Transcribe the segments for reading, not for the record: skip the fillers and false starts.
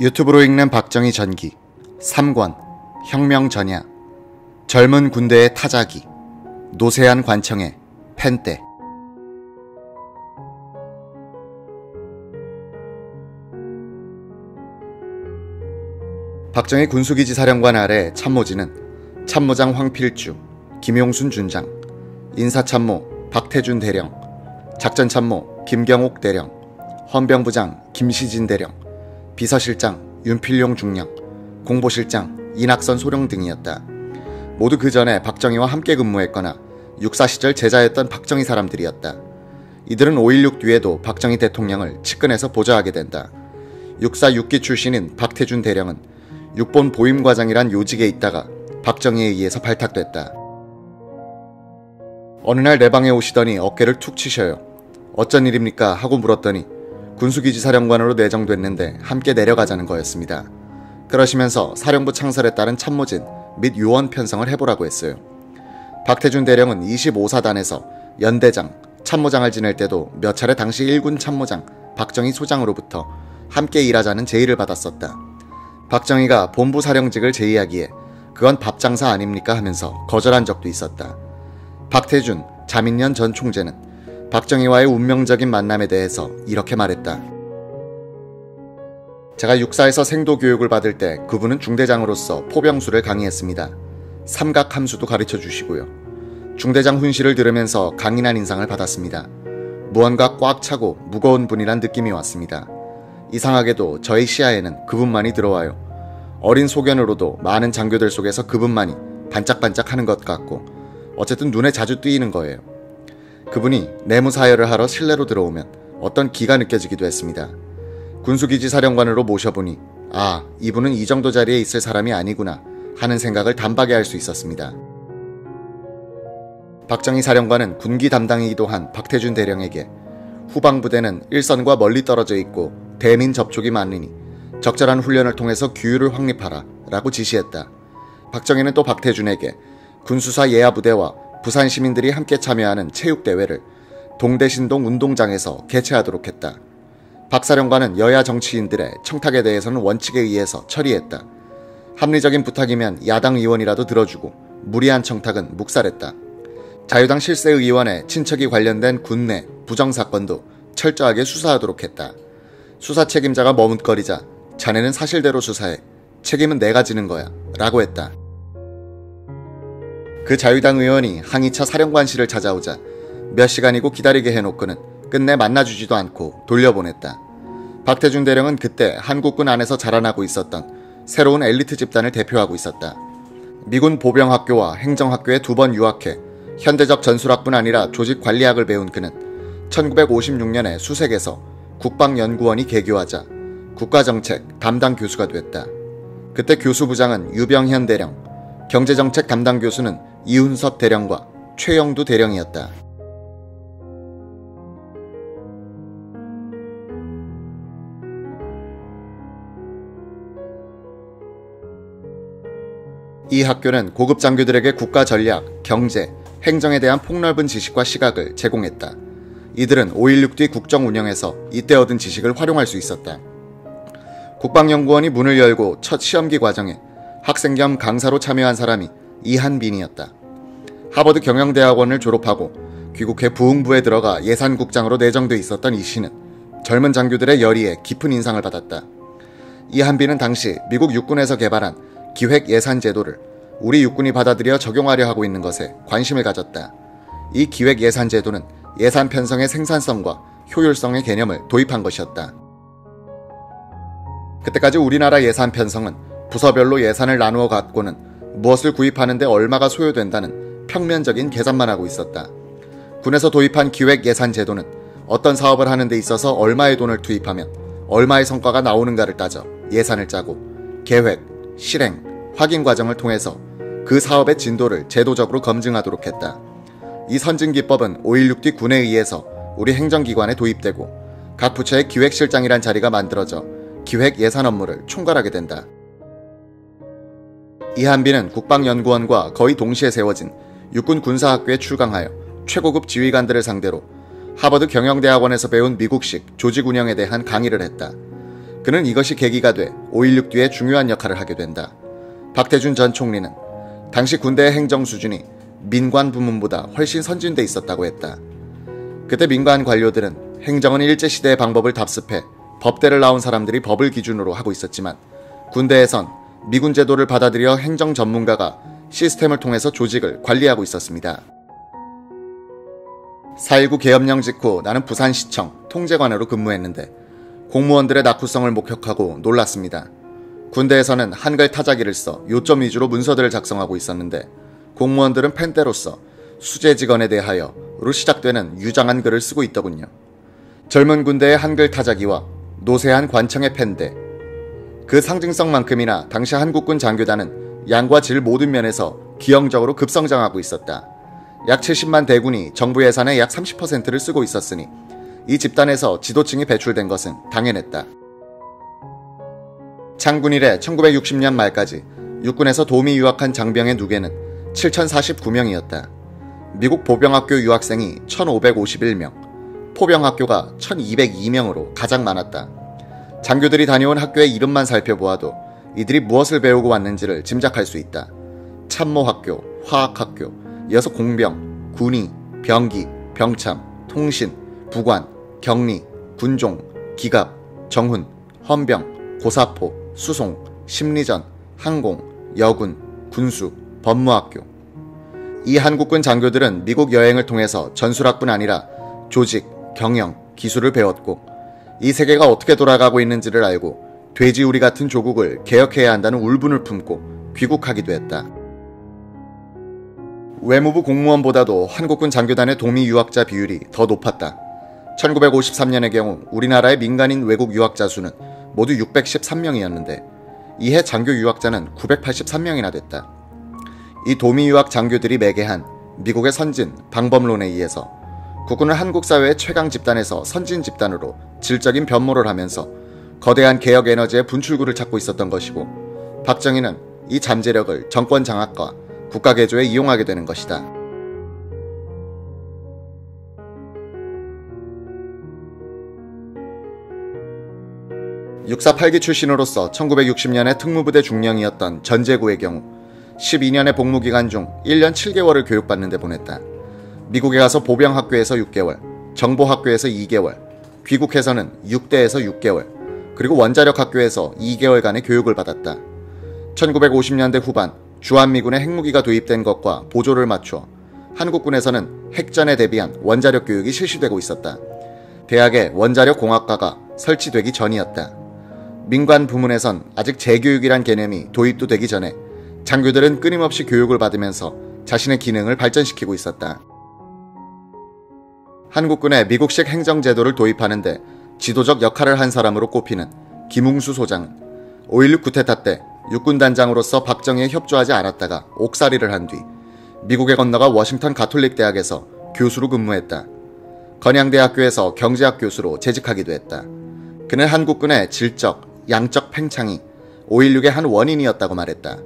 유튜브로 읽는 박정희 전기 3권 혁명 전야 젊은 군대의 타자기 노세한 관청의 펜대. 박정희 군수기지 사령관 아래 참모진은 참모장 황필주, 김용순 준장, 인사참모 박태준 대령, 작전참모 김경옥 대령, 헌병부장 김시진 대령, 비서실장 윤필용 중령, 공보실장 이낙선 소령 등이었다. 모두 그 전에 박정희와 함께 근무했거나 육사 시절 제자였던 박정희 사람들이었다. 이들은 5.16 뒤에도 박정희 대통령을 측근에서 보좌하게 된다. 육사 6기 출신인 박태준 대령은 육본 보임과장이란 요직에 있다가 박정희에 의해서 발탁됐다. 어느 날 내 방에 오시더니 어깨를 툭 치셔요. 어쩐 일입니까? 하고 물었더니 군수기지 사령관으로 내정됐는데 함께 내려가자는 거였습니다. 그러시면서 사령부 창설에 따른 참모진 및 요원 편성을 해보라고 했어요. 박태준 대령은 25사단에서 연대장, 참모장을 지낼 때도 몇 차례 당시 1군 참모장 박정희 소장으로부터 함께 일하자는 제의를 받았었다. 박정희가 본부 사령직을 제의하기에 그건 밥장사 아닙니까 하면서 거절한 적도 있었다. 박태준, 자민련 전 총재는 박정희와의 운명적인 만남에 대해서 이렇게 말했다. 제가 육사에서 생도 교육을 받을 때 그분은 중대장으로서 포병술을 강의했습니다. 삼각함수도 가르쳐 주시고요. 중대장 훈시를 들으면서 강인한 인상을 받았습니다. 무언가 꽉 차고 무거운 분이란 느낌이 왔습니다. 이상하게도 저의 시야에는 그분만이 들어와요. 어린 소견으로도 많은 장교들 속에서 그분만이 반짝반짝 하는 것 같고 어쨌든 눈에 자주 띄이는 거예요. 그분이 내무사열을 하러 실내로 들어오면 어떤 기가 느껴지기도 했습니다. 군수기지 사령관으로 모셔보니 아, 이분은 이 정도 자리에 있을 사람이 아니구나 하는 생각을 단박에 할 수 있었습니다. 박정희 사령관은 군기 담당이기도 한 박태준 대령에게 후방부대는 일선과 멀리 떨어져 있고 대민 접촉이 많으니 적절한 훈련을 통해서 규율을 확립하라 라고 지시했다. 박정희는 또 박태준에게 군수사 예하부대와 부산 시민들이 함께 참여하는 체육대회를 동대신동 운동장에서 개최하도록 했다. 박 사령관은 여야 정치인들의 청탁에 대해서는 원칙에 의해서 처리했다. 합리적인 부탁이면 야당 의원이라도 들어주고 무리한 청탁은 묵살했다. 자유당 실세의원의 친척이 관련된 군내 부정사건도 철저하게 수사하도록 했다. 수사 책임자가 머뭇거리자 자네는 사실대로 수사해. 책임은 내가 지는 거야 라고 했다. 그 자유당 의원이 항의차 사령관실을 찾아오자 몇 시간이고 기다리게 해놓고는 끝내 만나주지도 않고 돌려보냈다. 박태준 대령은 그때 한국군 안에서 자라나고 있었던 새로운 엘리트 집단을 대표하고 있었다. 미군 보병학교와 행정학교에 2번 유학해 현대적 전술학뿐 아니라 조직관리학을 배운 그는 1956년에 수색에서 국방연구원이 개교하자 국가정책 담당 교수가 됐다. 그때 교수부장은 유병현 대령, 경제정책 담당 교수는 이훈섭 대령과 최영두 대령이었다. 이 학교는 고급 장교들에게 국가 전략, 경제, 행정에 대한 폭넓은 지식과 시각을 제공했다. 이들은 5.16 뒤 국정 운영에서 이때 얻은 지식을 활용할 수 있었다. 국방연구원이 문을 열고 첫 시험기 과정에 학생 겸 강사로 참여한 사람이 이한빈이었다. 하버드 경영대학원을 졸업하고 귀국해 부흥부에 들어가 예산국장으로 내정돼 있었던 이 씨는 젊은 장교들의 열의에 깊은 인상을 받았다. 이한빈은 당시 미국 육군에서 개발한 기획예산제도를 우리 육군이 받아들여 적용하려 하고 있는 것에 관심을 가졌다. 이 기획예산제도는 예산 편성의 생산성과 효율성의 개념을 도입한 것이었다. 그때까지 우리나라 예산 편성은 부서별로 예산을 나누어 갖고는 무엇을 구입하는 데 얼마가 소요된다는 평면적인 계산만 하고 있었다. 군에서 도입한 기획예산제도는 어떤 사업을 하는 데 있어서 얼마의 돈을 투입하면 얼마의 성과가 나오는가를 따져 예산을 짜고 계획, 실행, 확인 과정을 통해서 그 사업의 진도를 제도적으로 검증하도록 했다. 이 선진기법은 5.16 뒤 군에 의해서 우리 행정기관에 도입되고 각 부처의 기획실장이란 자리가 만들어져 기획 예산 업무를 총괄하게 된다. 이한빈은 국방연구원과 거의 동시에 세워진 육군 군사학교에 출강하여 최고급 지휘관들을 상대로 하버드 경영대학원에서 배운 미국식 조직 운영에 대한 강의를 했다. 그는 이것이 계기가 돼 5.16 뒤에 중요한 역할을 하게 된다. 박태준 전 총리는 당시 군대의 행정 수준이 민관 부문보다 훨씬 선진돼 있었다고 했다. 그때 민관 관료들은 행정은 일제시대의 방법을 답습해 법대를 나온 사람들이 법을 기준으로 하고 있었지만 군대에선 미군 제도를 받아들여 행정 전문가가 시스템을 통해서 조직을 관리하고 있었습니다. 4.19 계엄령 직후 나는 부산시청 통제관으로 근무했는데 공무원들의 낙후성을 목격하고 놀랐습니다. 군대에서는 한글 타자기를 써 요점 위주로 문서들을 작성하고 있었는데 공무원들은 펜대로써 수재직원에 대하여로 시작되는 유장한 글을 쓰고 있더군요. 젊은 군대의 한글 타자기와 노쇠한 관청의 펜대, 그 상징성만큼이나 당시 한국군 장교단은 양과 질 모든 면에서 기형적으로 급성장하고 있었다. 약 70만 대군이 정부 예산의 약 30%를 쓰고 있었으니 이 집단에서 지도층이 배출된 것은 당연했다. 창군 이래 1960년 말까지 육군에서 도미 유학한 장병의 누계는 7,049명이었다. 미국 보병학교 유학생이 1,551명, 포병학교가 1,202명으로 가장 많았다. 장교들이 다녀온 학교의 이름만 살펴보아도 이들이 무엇을 배우고 왔는지를 짐작할 수 있다. 참모학교, 화학학교, 이어서 공병, 군의, 병기, 병참, 통신, 부관, 격리, 군종, 기갑, 정훈, 헌병, 고사포, 수송, 심리전, 항공, 여군, 군수, 법무학교. 이 한국군 장교들은 미국 여행을 통해서 전술학뿐 아니라 조직, 경영, 기술을 배웠고 이 세계가 어떻게 돌아가고 있는지를 알고 돼지우리 같은 조국을 개혁해야 한다는 울분을 품고 귀국하기도 했다. 외무부 공무원보다도 한국군 장교단의 도미 유학자 비율이 더 높았다. 1953년의 경우 우리나라의 민간인 외국 유학자 수는 모두 613명이었는데 이해 장교 유학자는 983명이나 됐다. 이 도미 유학 장교들이 매개한 미국의 선진 방법론에 의해서 국군은 한국 사회의 최강 집단에서 선진 집단으로 질적인 변모를 하면서 거대한 개혁 에너지의 분출구를 찾고 있었던 것이고 박정희는 이 잠재력을 정권 장악과 국가 개조에 이용하게 되는 것이다. 육사 8기 출신으로서 1960년에 특무부대 중령이었던 전제구의 경우 12년의 복무기간 중 1년 7개월을 교육받는 데 보냈다. 미국에 가서 보병학교에서 6개월, 정보학교에서 2개월, 귀국해서는 6대에서 6개월, 그리고 원자력학교에서 2개월간의 교육을 받았다. 1950년대 후반 주한미군의 핵무기가 도입된 것과 보조를 맞춰 한국군에서는 핵전에 대비한 원자력 교육이 실시되고 있었다. 대학의 원자력공학과가 설치되기 전이었다. 민관 부문에선 아직 재교육이란 개념이 도입도 되기 전에 장교들은 끊임없이 교육을 받으면서 자신의 기능을 발전시키고 있었다. 한국군의 미국식 행정제도를 도입하는데 지도적 역할을 한 사람으로 꼽히는 김웅수 소장은 5.16 쿠데타 때 육군단장으로서 박정희에 협조하지 않았다가 옥살이를 한 뒤 미국에 건너가 워싱턴 가톨릭 대학에서 교수로 근무했다. 건양대학교에서 경제학 교수로 재직하기도 했다. 그는 한국군의 질적, 양적 팽창이 5.16의 한 원인이었다고 말했다.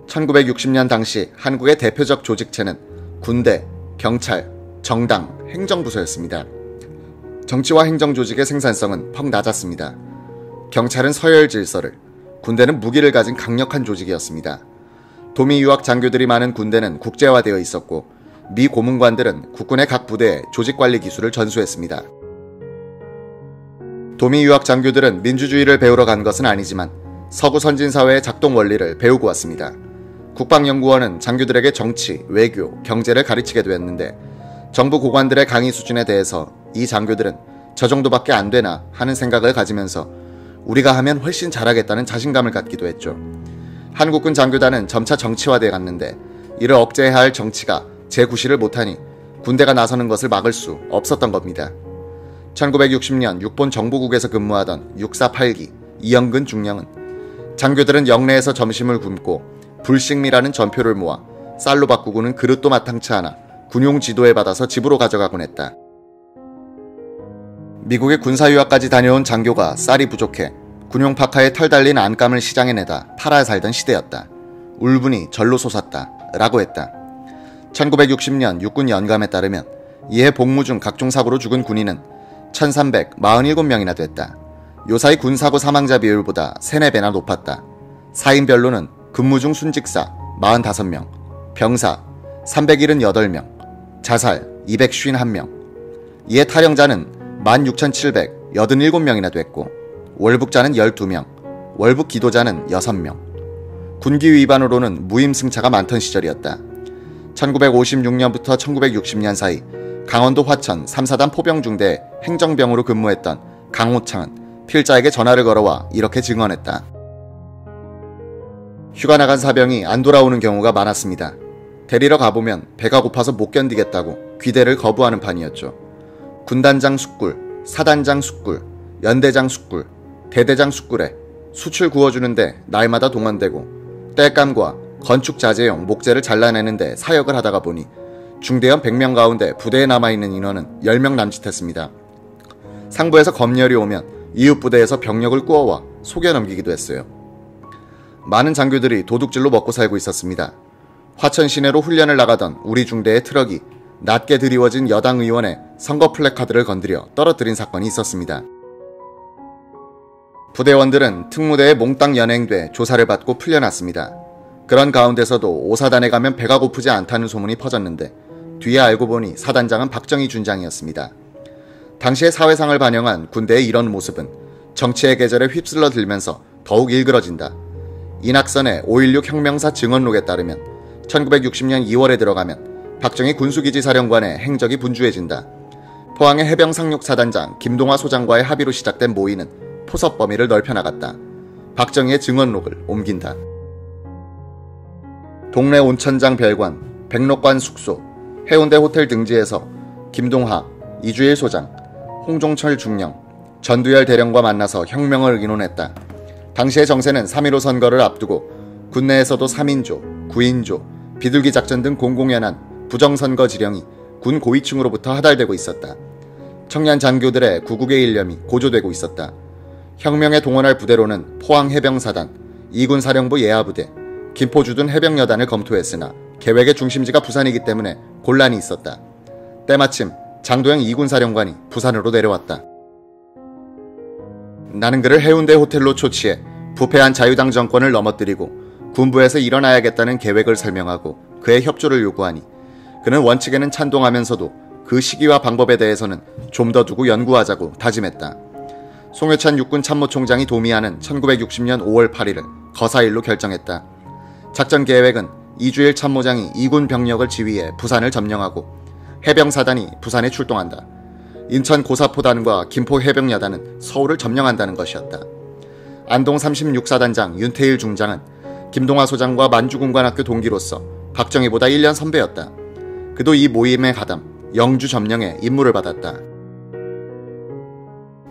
1960년 당시 한국의 대표적 조직체는 군대, 경찰, 정당, 행정부서였습니다. 정치와 행정 조직의 생산성은 퍽 낮았습니다. 경찰은 서열 질서를, 군대는 무기를 가진 강력한 조직이었습니다. 도미 유학 장교들이 많은 군대는 국제화되어 있었고 미 고문관들은 국군의 각 부대의 조직관리 기술을 전수했습니다. 도미 유학 장교들은 민주주의를 배우러 간 것은 아니지만 서구 선진사회의 작동 원리를 배우고 왔습니다. 국방연구원은 장교들에게 정치, 외교, 경제를 가르치게 되었는데 정부 고관들의 강의 수준에 대해서 이 장교들은 저 정도밖에 안 되나 하는 생각을 가지면서 우리가 하면 훨씬 잘하겠다는 자신감을 갖기도 했죠. 한국군 장교단은 점차 정치화돼 갔는데 이를 억제해야 할 정치가 제구실을 못하니 군대가 나서는 것을 막을 수 없었던 겁니다. 1960년 육본 정보국에서 근무하던 648기 이영근 중령은 장교들은 영내에서 점심을 굶고 불식미라는 전표를 모아 쌀로 바꾸고는 그릇도 마땅치 않아 군용 지도에 받아서 집으로 가져가곤 했다. 미국의 군사유학까지 다녀온 장교가 쌀이 부족해 군용 파카에 털 달린 안감을 시장에 내다 팔아 살던 시대였다. 울분이 절로 솟았다 라고 했다. 1960년 육군 연감에 따르면 이해 복무 중 각종 사고로 죽은 군인은 1347명이나 됐다. 요사이 군사고 사망자 비율보다 3, 4배나 높았다. 사인별로는 근무 중 순직사 45명, 병사 378명, 자살 251명. 이에 탈영자는 16,787명이나 됐고 월북자는 12명, 월북 기도자는 6명. 군기 위반으로는 무임승차가 많던 시절이었다. 1956년부터 1960년 사이 강원도 화천 3사단 포병중대 행정병으로 근무했던 강호창은 필자에게 전화를 걸어와 이렇게 증언했다. 휴가 나간 사병이 안 돌아오는 경우가 많았습니다. 데리러 가보면 배가 고파서 못 견디겠다고 귀대를 거부하는 판이었죠. 군단장 숙굴, 사단장 숙굴, 연대장 숙굴, 대대장 숙굴에 수출 구워주는데 날마다 동원되고 땔감과 건축자재용 목재를 잘라내는데 사역을 하다가 보니 중대원 100명 가운데 부대에 남아있는 인원은 10명 남짓했습니다. 상부에서 검열이 오면 이웃 부대에서 병력을 꾸어와 속여 넘기기도 했어요. 많은 장교들이 도둑질로 먹고 살고 있었습니다. 화천 시내로 훈련을 나가던 우리 중대의 트럭이 낮게 드리워진 여당 의원의 선거 플래카드를 건드려 떨어뜨린 사건이 있었습니다. 부대원들은 특무대에 몽땅 연행돼 조사를 받고 풀려났습니다. 그런 가운데서도 5사단에 가면 배가 고프지 않다는 소문이 퍼졌는데 뒤에 알고 보니 사단장은 박정희 준장이었습니다. 당시의 사회상을 반영한 군대의 이런 모습은 정치의 계절에 휩쓸러 들면서 더욱 일그러진다. 이낙선의 5.16 혁명사 증언록에 따르면 1960년 2월에 들어가면 박정희 군수기지 사령관의 행적이 분주해진다. 포항의 해병 상륙사단장 김동화 소장과의 합의로 시작된 모의는 포섭 범위를 넓혀나갔다. 박정희의 증언록을 옮긴다. 동래 온천장 별관, 백록관 숙소, 해운대 호텔 등지에서 김동하, 이주일 소장, 홍종철 중령, 전두열 대령과 만나서 혁명을 의논했다. 당시의 정세는 3.15 선거를 앞두고 군내에서도 3인조, 9인조, 비둘기 작전 등 공공연한 부정선거 지령이 군 고위층으로부터 하달되고 있었다. 청년 장교들의 구국의 일념이 고조되고 있었다. 혁명에 동원할 부대로는 포항해병사단, 2군 사령부 예하부대, 김포주둔 해병여단을 검토했으나 계획의 중심지가 부산이기 때문에 곤란이 있었다. 때마침 장도영 2군 사령관이 부산으로 내려왔다. 나는 그를 해운대 호텔로 초치해 부패한 자유당 정권을 넘어뜨리고 군부에서 일어나야겠다는 계획을 설명하고 그의 협조를 요구하니 그는 원칙에는 찬동하면서도 그 시기와 방법에 대해서는 좀 더 두고 연구하자고 다짐했다. 송효찬 육군 참모총장이 도미하는 1960년 5월 8일을 거사일로 결정했다. 작전 계획은 이주일 참모장이 2군 병력을 지휘해 부산을 점령하고 해병사단이 부산에 출동한다. 인천 고사포단과 김포 해병여단은 서울을 점령한다는 것이었다. 안동 36사단장 윤태일 중장은 김동화 소장과 만주군관학교 동기로서 박정희보다 1년 선배였다. 그도 이 모임에 가담, 영주 점령에 임무를 받았다.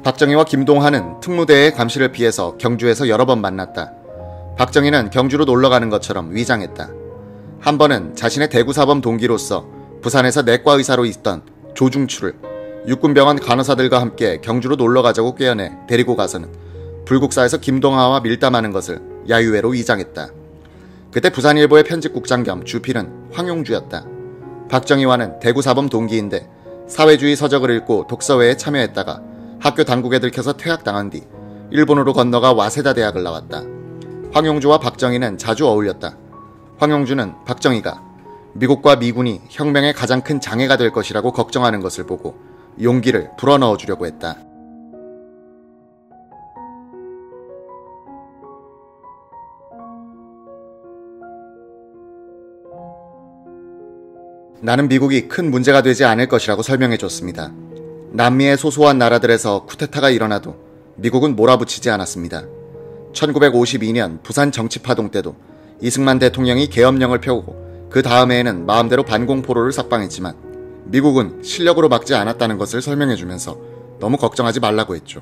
박정희와 김동하는 특무대의 감시를 피해서 경주에서 여러 번 만났다. 박정희는 경주로 놀러가는 것처럼 위장했다. 한 번은 자신의 대구사범 동기로서 부산에서 내과 의사로 있던 조중추를 육군병원 간호사들과 함께 경주로 놀러가자고 꾀어내 데리고 가서는 불국사에서 김동하와 밀담하는 것을 야유회로 위장했다. 그때 부산일보의 편집국장 겸 주필은 황용주였다. 박정희와는 대구사범 동기인데 사회주의 서적을 읽고 독서회에 참여했다가 학교 당국에 들켜서 퇴학당한 뒤 일본으로 건너가 와세다 대학을 나왔다. 황용주와 박정희는 자주 어울렸다. 황용주는 박정희가 미국과 미군이 혁명의 가장 큰 장애가 될 것이라고 걱정하는 것을 보고 용기를 불어넣어 주려고 했다. 나는 미국이 큰 문제가 되지 않을 것이라고 설명해 줬습니다. 남미의 소소한 나라들에서 쿠데타가 일어나도 미국은 몰아붙이지 않았습니다. 1952년 부산 정치파동 때도 이승만 대통령이 계엄령을 펴고 그 다음해에는 마음대로 반공포로를 삭방했지만 미국은 실력으로 막지 않았다는 것을 설명해주면서 너무 걱정하지 말라고 했죠.